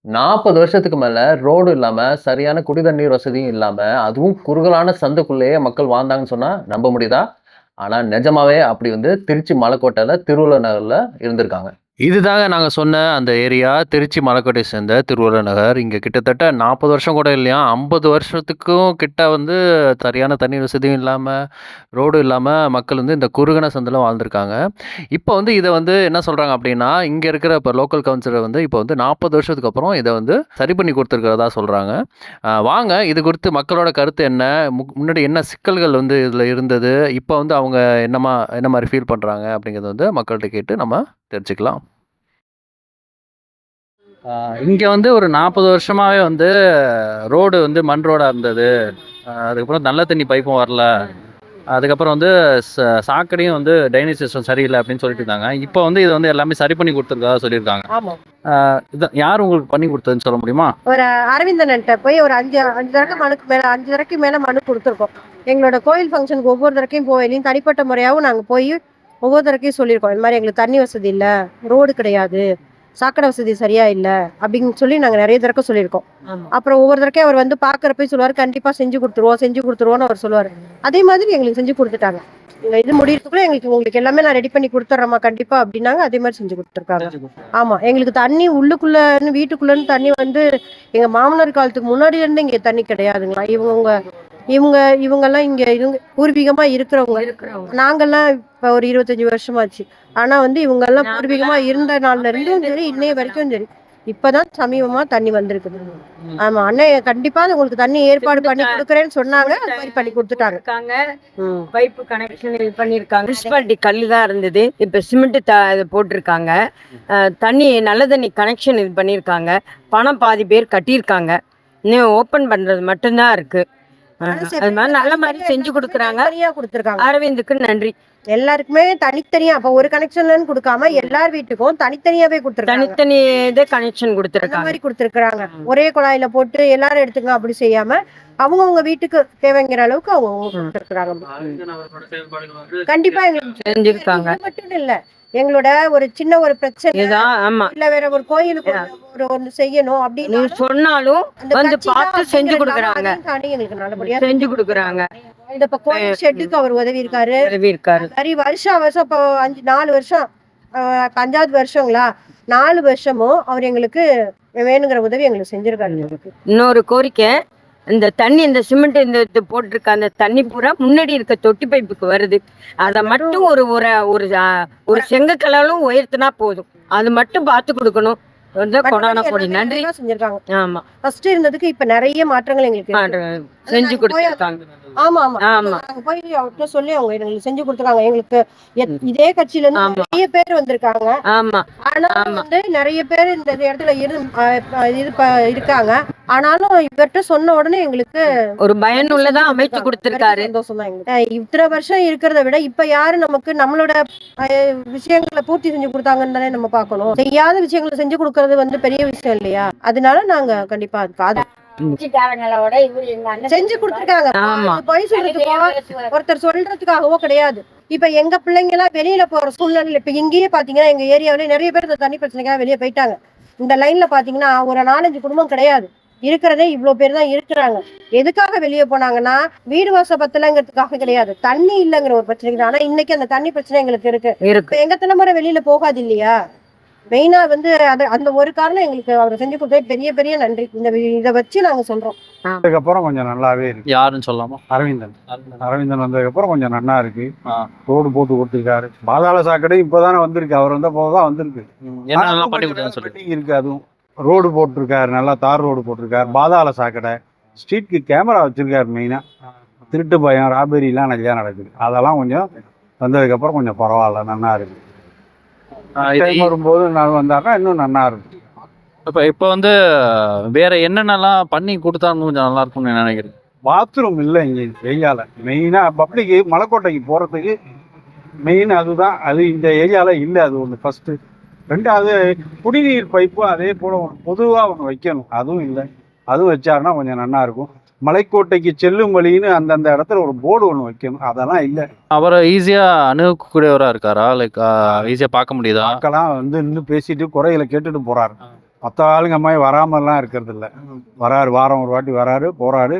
40 வருஷத்துக்கு மேல ரோடு இல்லாம, சரியான குடி தண்ணீர் வசதியும் இல்லாம, அதுவும் குறுகலான சந்துக்குள்ளேயே மக்கள் வாழ்ந்தாங்கன்னு சொன்னா நம்ப முடியுதா? ஆனா நிஜமாவே அப்படி வந்து திருச்சி மலைக்கோட்டையில திருவள்ளுவர் நகர்ல இருந்திருக்காங்க. இதுதாங்க நாங்க சொன்ன அந்த ஏரியா திருச்சி மலைக்கோட்டையை சேர்ந்த திருவள்ளுவர் நகர். இங்க கிட்டத்தட்ட 40 வருஷம் கூட இல்லையாம். 50 வருஷத்துக்கும் கிட்ட வந்து சரியான தண்ணீர் வசதியும் இல்லாம, ரோடும் இல்லாம மக்கள் வந்து இந்த குறுகன சந்துல வாழ்ந்திருக்காங்க. இப்போ வந்து இத வந்து என்ன சொல்றாங்க அப்டின்னா, இங்க இருக்கிற இப்ப லோக்கல் கவுன்சிலர் வந்து இப்போ வந்து 40 வருஷத்துக்கு அப்புறம் இத வந்து சரி பண்ணி குடுத்துருக்கிறதா சொல்றாங்க. வாங்க இது குறித்து மக்களோட கருத்து என்ன? முன்னாடி என்ன சிக்கல்கள் வந்து இதுல இருந்தது? இப்ப வந்து அவங்க என்ன மாரி ஃபீல் பண்றாங்க? அப்டிங்கிறத வந்து மக்கள்ட்ட கேட்டு நம்ம தெரிஞ்சுக்கலாம். இங்க வந்து ஒரு 40 வருஷமாவே வந்து ரோடு வந்து மண் ரோடா இருந்தது. அதுக்கப்புறம் நல்ல தண்ணி பைப்பும் வரல. அதுக்கப்புறம் வந்து சாக்கடையும் வந்து ட்ரைனேஜ் சிஸ்டம் சரியில்ல அப்படின்னு சொல்லிட்டு இருந்தாங்க. இப்போ வந்து இது வந்து எல்லாமே சரி பண்ணி குடுத்துருக்கறதா சொல்லியிருக்காங்க. ஆமா. இதான் யார் உங்களுக்கு பண்ணி குடுத்ததுன்னு சொல்ல முடியுமா? ஒரு அரவிந்தன்ட்ட போய் ஒரு 5 தடக்க மனுக்கு மேல 5 தடவைக்கு மேல மனு குடுத்துருக்கோம். எங்களோட கோயில் ஃபங்க்ஷனுக்கு ஒவ்வொரு தடக்கையும் போவேலையும் தனிப்பட்ட முறையாவும் நாங்க போய் ஒவ்வொரு தடக்கையும் சொல்லியிருக்கோம். இந்த மாரி எங்களுக்கு தண்ணி வசதி இல்ல, ரோடு கிடையாது, சாக்கடை வசதி சரியா இல்ல அப்படின்னு சொல்லி நாங்க நெறைய தடக்க சொல்லியிருக்கோம். அப்புறம் ஒவ்வொரு தடக்கையும் அவர் வந்து பார்க்கறப்பயே சொல்லுவாரு, கண்டிப்பா செஞ்சு குடுத்துருவோம்னு அவர் சொல்லுவாரு. அதே மாதிரி எங்களுக்கு செஞ்சு குடுத்துட்டாங்க. இது முடியறதுக்குள்ள உங்களுக்கு எல்லாமே நான் ரெடி பண்ணி குடுத்துட்றேம்மா கண்டிப்பா அப்படின்னாங்க. அதே மாதிரி செஞ்சு குடுத்துருக்காங்க. ஆமா. எங்களுக்கு தண்ணி உள்ளுக்குள்ளன்னு வீட்டுக்குள்ளன்னு தண்ணி வந்து எங்க மாமனார் காலத்துக்கு முன்னாடி இருந்து இங்க தண்ணி கிடையாதுங்களா. இவங்க இவங்கெல்லாம் இங்க பூர்வீகமா இருக்கிறவங்க. நாங்கெல்லாம் இப்ப ஒரு 25 வருஷமாச்சு. ஆனா வந்து இவங்கெல்லாம் பூர்வீகமா இருந்த நாள்ல இருந்தும் சரி, இன்னைய வரைக்கும் சரி. இப்பதான் சமீபமா தண்ணி வந்திருக்குது. ஆமா. அண்ணன் கண்டிப்பா உங்களுக்கு தண்ணி ஏற்பாடு பண்ணி குடுக்குறேன்னு சொன்னாங்க. அது மாதிரி பண்ணி குடுத்துட்டாங்க. பைப்பு கனெக்ஷன் இது பண்ணியிருக்காங்க. முனிசிபாலிட்டி கல்லு தான் இருந்தது. இப்போ சிமெண்ட் இது போட்டிருக்காங்க. தண்ணி நல்ல தண்ணி கனெக்ஷன் இது பண்ணியிருக்காங்க. பணம் பாதி பேர் கட்டியிருக்காங்க. இன்னும் ஓப்பன் பண்ணுறது மட்டும்தான் இருக்கு. அது மாதிரி நல்ல மாதிரி செஞ்சு கொடுக்குறாங்க. அரவிந்துக்கு நன்றி. எல்லாருக்குமே தனித்தனியா அப்ப ஒரு கனெக்ஷன் கொடுக்காம எல்லார் வீட்டுக்கும் தனித்தனியாவே கொடுத்துருக்காங்க. தனித்தனி இதே கனெக்ஷன் கொடுத்துருக்காங்க. மாதிரி கொடுத்துருக்காங்க. ஒரே குழாயில போட்டு எல்லாரும் எடுத்துங்க அப்படி செய்யாம அவங்கவுங்க வீட்டுக்கு தேவைங்கிற அளவுக்கு அவங்க கொடுத்துருக்காங்க. கண்டிப்பா எங்களுக்கு செஞ்சிருக்காங்க. மட்டும் இல்ல, எங்களோட ஒரு சின்ன ஒரு பிரச்சனை இல்ல வேற ஒரு கோயிலுக்கு ஒண்ணு செய்யணும் அப்படின்னு சொன்னாலும் வந்து பார்த்து செஞ்சு கொடுக்குறாங்க. எங்களுக்கு நல்லபடியா செஞ்சு கொடுக்குறாங்க. இந்த கோயில் ஷெட்டுக்கு அவர் உதவி இருக்காரு. சரி வருஷம் இப்போ 4 வருஷம் 5வது வருஷங்களா 4 வருஷமும் அவர் எங்களுக்கு வேணுங்கிற உதவி எங்களுக்கு செஞ்சிருக்காரு. இன்னொரு கோரிக்கை, இந்த தண்ணி இந்த சிமெண்ட் இந்த போட்டிருக்க அந்த தண்ணி பூரா முன்னாடி இருக்க தொட்டி பைப்புக்கு வருது. அதை மட்டும் ஒரு ஒரு செங்கக்கலாலும் உயர்த்தினா போதும். அது மட்டும் பார்த்து கொடுக்கணும். நன்றி செஞ்சிருக்காங்க. ஆமா. ஃபர்ஸ்ட் இருந்ததுக்கு இப்ப நிறைய மாற்றங்கள் எங்களுக்கு செஞ்சு கொடுத்துருக்காங்க. ஆமா ஆமா ஆமா. நாங்க போய் அவர்கிட்ட சொல்லி அவங்க எங்களுக்கு செஞ்சு கொடுத்துருக்காங்க. எங்களுக்கு இதே கட்சியில இருந்து நிறைய பேர் வந்திருக்காங்க. ஆமா. ஆனா வந்து நிறைய பேர் இந்த இடத்துல இருக்காங்க. ஆனாலும் இவர்கிட்ட சொன்ன உடனே எங்களுக்கு ஒரு பயனுள்ளதா அமைச்சு கொடுத்திருக்காரு. சந்தோஷம் தான் எங்களுக்கு. இத்தனை வருஷம் இருக்கிறத விட இப்ப யாரு நமக்கு நம்மளோட விஷயங்களை பூர்த்தி செஞ்சு கொடுத்தாங்கன்னு தானே நம்ம பார்க்கணும். செய்யாத விஷயங்களை செஞ்சு கொடுக்கறது வந்து பெரிய விஷயம் இல்லையா? அதனால நாங்க கண்டிப்பா செஞ்சு கொடுத்துருக்காங்க. பொய் சொல்றதுக்கோ ஒருத்தர் சொல்றதுக்காகவோ கிடையாது. இப்ப எங்க பிள்ளைங்க எல்லாம் வெளியில போற சூழ்நிலை இப்ப இங்கேயே பாத்தீங்கன்னா எங்க ஏரியாவில நிறைய பேர் இந்த தண்ணி பிரச்சனைக்காக வெளியே போயிட்டாங்க. இந்த லைன்ல பாத்தீங்கன்னா ஒரு 4-5 குடும்பம் கிடையாது. இருக்கிறதே இவ்வளவு பேர் தான் இருக்கிறாங்க. எதுக்காக வெளியே போனாங்கன்னா வீடு வாச பத்தலங்கிறதுக்காக கிடையாது, தண்ணி இல்லைங்கிற ஒரு பிரச்சனை. ஆனா இன்னைக்கு அந்த தண்ணி பிரச்சனை எங்களுக்கு இருக்கு. எங்க தலைமுறை வெளியில போகாது இல்லையா? மெயினா வந்து அந்த ஒரு காரணம் எங்களுக்கு அவர் செஞ்சு கொடுத்தது பெரிய பெரிய நன்றி. இதை வச்சு நாங்க சொல்றோம். அதுக்கப்புறம் கொஞ்சம் நல்லாவே இருக்கு. யாருன்னு சொல்லாமா? அரவிந்தன் வந்ததுக்கு அப்புறம் கொஞ்சம் நல்லா இருக்கு. ரோடு போட்டு கொடுத்துருக்காரு. பாதாள சாக்கடை இப்பதானே வந்திருக்கு. அவர் வந்த போதுதான் வந்திருக்கு. இருக்கு. அதுவும் ரோடு போட்டிருக்காரு. நல்லா தார் ரோடு போட்டிருக்காரு. பாதாள சாக்கடை, ஸ்ட்ரீட்க்கு கேமரா வச்சிருக்காரு. மெயினா திருட்டு பயம் ராபரிலாம் நிறையா நடக்குது. அதெல்லாம் கொஞ்சம் வந்ததுக்கு அப்புறம் கொஞ்சம் பரவாயில்ல, நல்லா இருக்கு. வரும்போது நான் வந்தாருன்னா இன்னும் நல்லா இருக்கும். இப்போ வந்து வேற என்னென்னலாம் பண்ணி கொடுத்தாலும் கொஞ்சம் நல்லா இருக்கும்னு நினைக்கிறேன். பாத்ரூம் இல்லை இங்கே ஏரியாவில். மெயினாக பப்ளிக்கு மலைக்கோட்டைக்கு போகிறதுக்கு மெயின் அதுதான். அது இந்த ஏரியாவில் இல்லை. அது ஒன்று ஃபஸ்ட்டு. 2வது குடிநீர் பைப்பும் அதே போல் பொதுவாக ஒன்று வைக்கணும். அதுவும் இல்லை. அதுவும் வச்சாருன்னா கொஞ்சம் நல்லா இருக்கும். மலைக்கோட்டைக்கு செல்லும் வழின்னு அந்தந்த இடத்துல ஒரு போர்டு ஒன்று வைக்கணும். அதெல்லாம் இல்லை. அவரை ஈஸியா அணுகக்கூடியவரா இருக்காரா? லைக் ஈஸியா பார்க்க முடியுதா? பார்க்கலாம். வந்து இன்னும் பேசிட்டு குறைகளை கேட்டுட்டு போறாரு. மற்ற ஆளுங்க மாதிரி வராமலாம் இருக்கிறது இல்லை. வராரு, வாரம் ஒரு வாட்டி வராரு, போறாரு.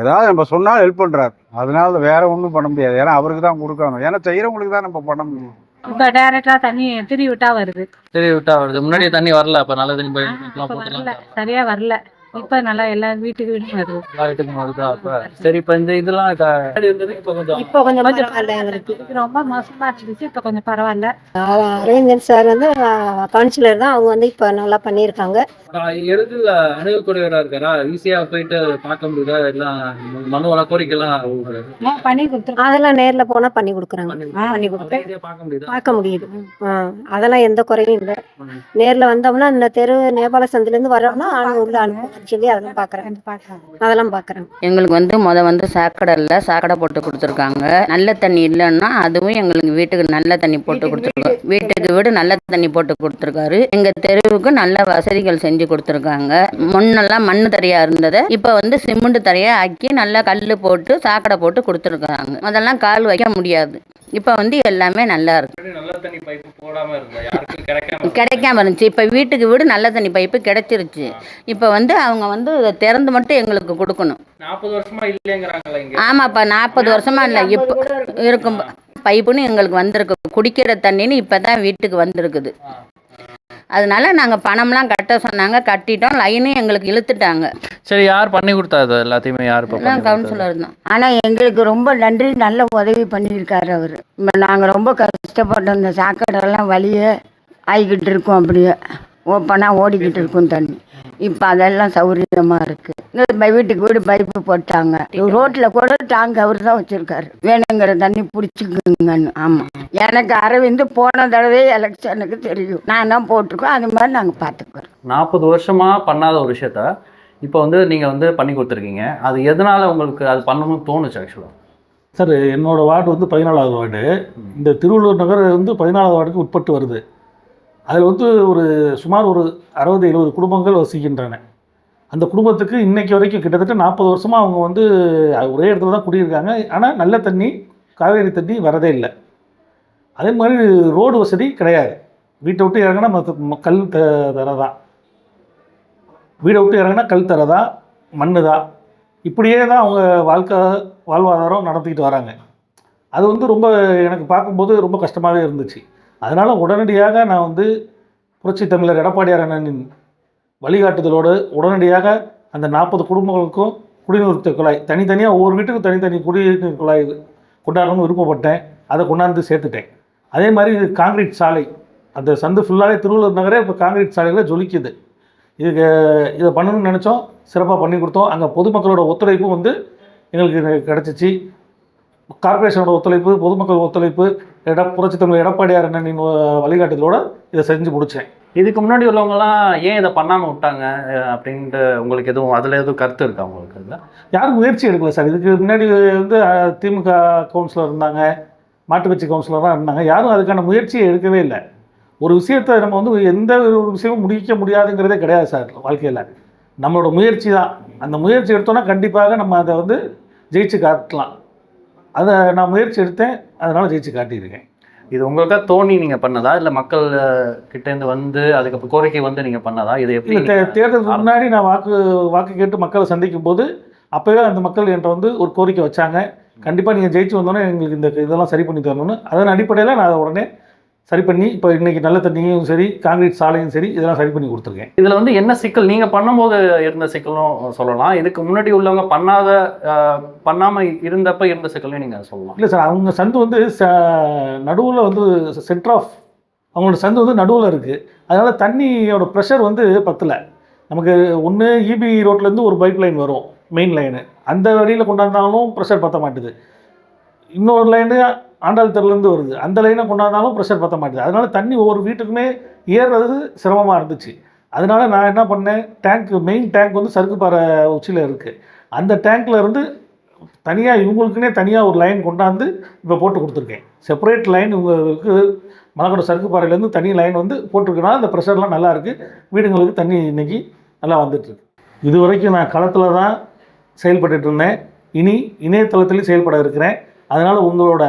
ஏதாவது நம்ம சொன்னாலும் ஹெல்ப் பண்றாரு. அதனால வேற ஒன்றும் பண்ண முடியாது. ஏன்னா அவருக்கு தான் கொடுக்கணும். ஏன்னா செய்யறவங்களுக்கு தான் நம்ம பண்ண முடியும். இப்ப டைரக்டா தண்ணி திரி விட்டா வருது. சரி விட்டா வருது. முன்னாடி தண்ணி வரல, அப்ப நல்ல தண்ணி இப்ப வரல, சரியா வரல. இப்ப நல்லா எல்லா வீட்டுக்கு வீடும் வருது. வீட்டுக்கு வருதா? அப்ப சரி, இப்ப இந்த இதெல்லாம் இருந்தது, இப்ப கொஞ்சம் இப்போ கொஞ்சம் பரவாயில்ல எங்களுக்கு. இது ரொம்ப மோசமா இருந்துச்சு, இப்ப கொஞ்சம் பரவாயில்ல. அரவிந்தன் சார் வந்து கவுன்சிலர் தான், அவங்க வந்து இப்போ நல்லா பண்ணியிருக்காங்க. எளிதில் அணுகக்கூடியவரா இருக்காரா? ஈஸியா போயிட்டு பார்க்க முடியுதா? எல்லாம் மனுவெல்லாம் கோரிக்கைலாம் பண்ணி கொடுத்துருக்கோம். அதெல்லாம் நேரில் போனால் பண்ணி கொடுக்குறாங்க. பண்ணி கொடுக்குறேன், பார்க்க முடியுதா? பார்க்க முடியுது. அதெல்லாம் எந்த குறையும் இல்லை. நேரில் வந்தோம்னா இந்த தெரு நேபாள சந்திலேருந்து வரோம்னா உள்ள அனுப்ப சொல்லி அதெல்லாம் பார்க்குறேன். எங்களுக்கு வந்து சாக்கடை இல்லை, சாக்கடை போட்டு கொடுத்துருக்காங்க. நல்ல தண்ணி இல்லைன்னா அதுவும் எங்களுக்கு வீட்டுக்கு நல்ல தண்ணி போட்டு கொடுத்துருக்காங்க. வீட்டுக்கு வீடு நல்ல தண்ணி போட்டு கொடுத்துருக்காரு. எங்கள் தெருவுக்கு நல்ல வசதிகள் செஞ்சு கொடுத்துருக்காங்க. முன்னெல்லாம் மண்ணு தரையா இருந்தது, இப்போ வந்து சிமெண்ட் தரையா ஆக்கி நல்லா கல் போட்டு சாக்கடை போட்டு கொடுத்துருக்காங்க. அதெல்லாம் கால் வைக்க முடியாது. இப்போ வந்து எல்லாமே நல்லா இருக்கு. நல்ல தண்ணி பைப்பு போடாம இருந்தா யாருக்கும் கிடைக்காம இருந்துச்சு. இப்போ வீட்டுக்கு வீடு நல்ல தண்ணி பைப்பு கிடைச்சிருச்சு. இப்போ வந்து அவங்க வந்து திறந்து மட்டும் எங்களுக்கு கொடுக்கணும். 40 வருஷமா இல்லைங்கிறாங்களா இங்க? ஆமாப்பா, 40 வருஷமா இல்லை, இப்போ இருக்கும் பைப்புன்னு எங்களுக்கு வந்திருக்கு. குடிக்கிற தண்ணின்னு இப்போ தான் வீட்டுக்கு வந்திருக்குது. அதனால நாங்கள் பணம்லாம் கட்ட சொன்னாங்க, கட்டிட்டோம். லைனும் எங்களுக்கு இழுத்துட்டாங்க. சரி, யார் பண்ணி கொடுத்தா இது எல்லாத்தையுமே? யார் கவுன்சிலர் தான். ஆனால் எங்களுக்கு ரொம்ப நன்றி, நல்ல உதவி பண்ணியிருக்காரு அவர். நாங்கள் ரொம்ப கஷ்டப்பட்டோம். இந்த சாக்கடைலாம் வழியே ஆகிக்கிட்டு இருக்கோம், அப்படியே ஓப்பனாக ஓடிக்கிட்டு இருக்கும் தண்ணி. இப்போ அதெல்லாம் சௌகரியமாக இருக்குது. வீட்டுக்கு வீடு பைப்பு போட்டாங்க. ரோட்டில் கூட டாங்க் அவர் தான் வச்சுருக்காரு. வேணுங்கிற தண்ணி பிடிச்சிக்குங்கன்னு. ஆமாம், எனக்கு அரவிந்த் போன தடவை எலெக்ஷனுக்கு தெரியும். நான் தான் போட்டிருக்கோம். அது மாதிரி நாங்கள் பார்த்துக்குறோம். 40 வருஷமா பண்ணாத ஒரு விஷயத்த இப்போ வந்து நீங்கள் வந்து பண்ணி கொடுத்துருக்கீங்க. அது எதனால் உங்களுக்கு அது பண்ணணும்னு தோணுச்சு ஆக்சுவலாக? சார், என்னோடய வார்டு வந்து 14வது வார்டு. இந்த திருவள்ளூர் நகர் வந்து 14வது வார்டுக்கு உட்பட்டு வருது. அதில் வந்து சுமார் ஒரு 60-70 குடும்பங்கள் வசிக்கின்றன. அந்த குடும்பத்துக்கு இன்றைக்கி வரைக்கும் கிட்டத்தட்ட 40 வருஷமாக அவங்க வந்து ஒரே இடத்துல தான் குடியிருக்காங்க. ஆனால் நல்ல தண்ணி, காவேரி தண்ணி வரதே இல்லை. அதே மாதிரி ரோடு வசதி கிடையாது. வீட்டை விட்டு இறங்கினா கல் தர தான், வீடை விட்டு இறங்கினா கல் தர தான், மண்ணு தான். இப்படியே தான் அவங்க வாழ்வாதாரம் நடத்திக்கிட்டு வராங்க. அது வந்து ரொம்ப எனக்கு பார்க்கும்போது ரொம்ப கஷ்டமாகவே இருந்துச்சு. அதனால் உடனடியாக நான் வந்து புரட்சித் தமிழர் எடப்பாடியார் அண்ணனின் வழிகாட்டுதலோடு உடனடியாக அந்த 40 குடும்பங்களுக்கும் குடிநீர் குழாய் தனித்தனியாக ஒவ்வொரு வீட்டுக்கும் தனித்தனி குடிநீர் குழாய் கொண்டாடணும்னு விருப்பப்பட்டேன். அதை கொண்டாந்து சேர்த்துட்டேன். அதே மாதிரி காங்கிரீட் சாலை, அந்த சந்து ஃபுல்லாகவே திருவள்ளூர் நகரே இப்போ காங்கிரீட் சாலையில் ஜொலிக்குது. இதை பண்ணணும்னு நினச்சோம், சிறப்பாக பண்ணி கொடுத்தோம். அங்கே பொதுமக்களோட ஒத்துழைப்பும் வந்து எங்களுக்கு கிடச்சிச்சு. கார்பரேஷனோட ஒத்துழைப்பு, பொதுமக்கள் ஒத்துழைப்பு, புரட்சித் தமிழர் எடப்பாடியார் அண்ணனின் வழிகாட்டுதலோடு இதை செஞ்சு முடித்தேன். இதுக்கு முன்னாடி உள்ளவங்கலாம் ஏன் இதை பண்ணாமல் விட்டாங்க அப்படின்ட்டு உங்களுக்கு அதில் எதுவும் கருத்து இருக்கா உங்களுக்கு? இல்லை, யாரும் முயற்சி எடுக்கல சார். இதுக்கு முன்னாடி வந்து திமுக கவுன்சிலர் இருந்தாங்க, மாட்டு கட்சி கவுன்சிலர் தான் இருந்தாங்க. யாரும் அதுக்கான முயற்சியை எடுக்கவே இல்லை. ஒரு விஷயத்தை நம்ம வந்து எந்த ஒரு விஷயமும் முடிக்க முடியாதுங்கிறதே கிடையாது சார் வாழ்க்கையில். நம்மளோட முயற்சி தான். அந்த முயற்சி எடுத்தோன்னா கண்டிப்பாக நம்ம அதை வந்து ஜெயிச்சு காட்டலாம். அதை நான் முயற்சி எடுத்தேன், அதனால் ஜெயிச்சு காட்டியிருக்கேன். இது உங்களுக்காக தோணி நீங்கள் பண்ணதா, இல்லை மக்கள் கிட்டேருந்து வந்து அதுக்கப்புறம் கோரிக்கை வந்து நீங்கள் பண்ணதா? இது எப்படி? தேர்தலுக்கு முன்னாடி நான் வாக்கு கேட்டு மக்களை சந்திக்கும் போது அப்போவே அந்த மக்கள் என்கிட்ட வந்து ஒரு கோரிக்கை வச்சாங்க. கண்டிப்பாக நீங்கள் ஜெயிச்சு வந்தோன்னே எங்களுக்கு இந்த இதெல்லாம் சரி பண்ணி தரணும்னு. அதன் அடிப்படையில் நான் அதை உடனே சரி பண்ணி இப்போ இன்றைக்கி நல்ல தண்ணியும் சரி, காங்கிரீட் சாலையும் சரி, இதெல்லாம் சரி பண்ணி கொடுத்துருக்கேன். இதில் வந்து என்ன சிக்கல் நீங்கள் பண்ணும்போது இருந்த சிக்கலும் சொல்லலாம், இதுக்கு முன்னாடி உள்ளவங்க பண்ணாமல் இருந்தப்போ இருந்த சிக்கலையும் நீங்கள் சொல்லலாம். இல்லை சார், அவங்க சந்து வந்து நடுவில் வந்து சென்டர் ஆஃப் அவங்களோட சந்து வந்து நடுவில் இருக்குது. அதனால் தண்ணியோட ப்ரெஷர் வந்து பத்தலை. நமக்கு ஒன்று இபி ரோட்லேருந்து ஒரு பைப் லைன் வரும், மெயின் லைனு. அந்த வழியில் கொண்டாந்தாலும் ப்ரெஷர் பற்ற மாட்டுது. இன்னொரு லைனு ஆண்டாள் தெருலேருந்து வருது, அந்த லைனை கொண்டாந்தாலும் ப்ரெஷர் பற்ற மாட்டுது. அதனால் தண்ணி ஒவ்வொரு வீட்டுக்குமே ஏறுறது சிரமமாக இருந்துச்சு. அதனால் நான் என்ன பண்ணேன், மெயின் டேங்க் வந்து சறுக்குப்பாறை உச்சியில் இருக்குது. அந்த டேங்க்கில் இருந்து தனியாக இவங்களுக்குன்னே தனியாக ஒரு லைன் கொண்டாந்து இப்போ போட்டு கொடுத்துருக்கேன். செப்பரேட் லைன் இவங்களுக்கு மலக்கோட்டை சறுக்குப்பாறையிலேருந்து தனி லைன் வந்து போட்டிருக்கனால அந்த ப்ரெஷர்லாம் நல்லா இருக்குது. வீடுங்களுக்கு தண்ணி இன்றைக்கி நல்லா வந்துட்டுருக்கு. இது வரைக்கும் நான் களத்தில் தான் செயல்பட்டு இருந்தேன். இனி இணையதளத்துலேயும் செயல்பட இருக்கிறேன். அதனால் உங்களோட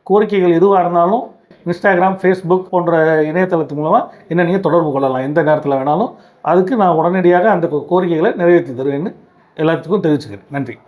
கோரிக்கைகள் எதுவாக இருந்தாலும் இன்ஸ்டாகிராம், ஃபேஸ்புக் போன்ற இணையதளத்து மூலமாக என்ன நீங்கள் தொடர்பு கொள்ளலாம் எந்த நேரத்தில் வேணாலும். அதுக்கு நான் உடனடியாக அந்த கோரிக்கைகளை நிறைவேற்றி தருவேன்னு எல்லாத்துக்கும் தெரிவிச்சுக்கிறேன். நன்றி.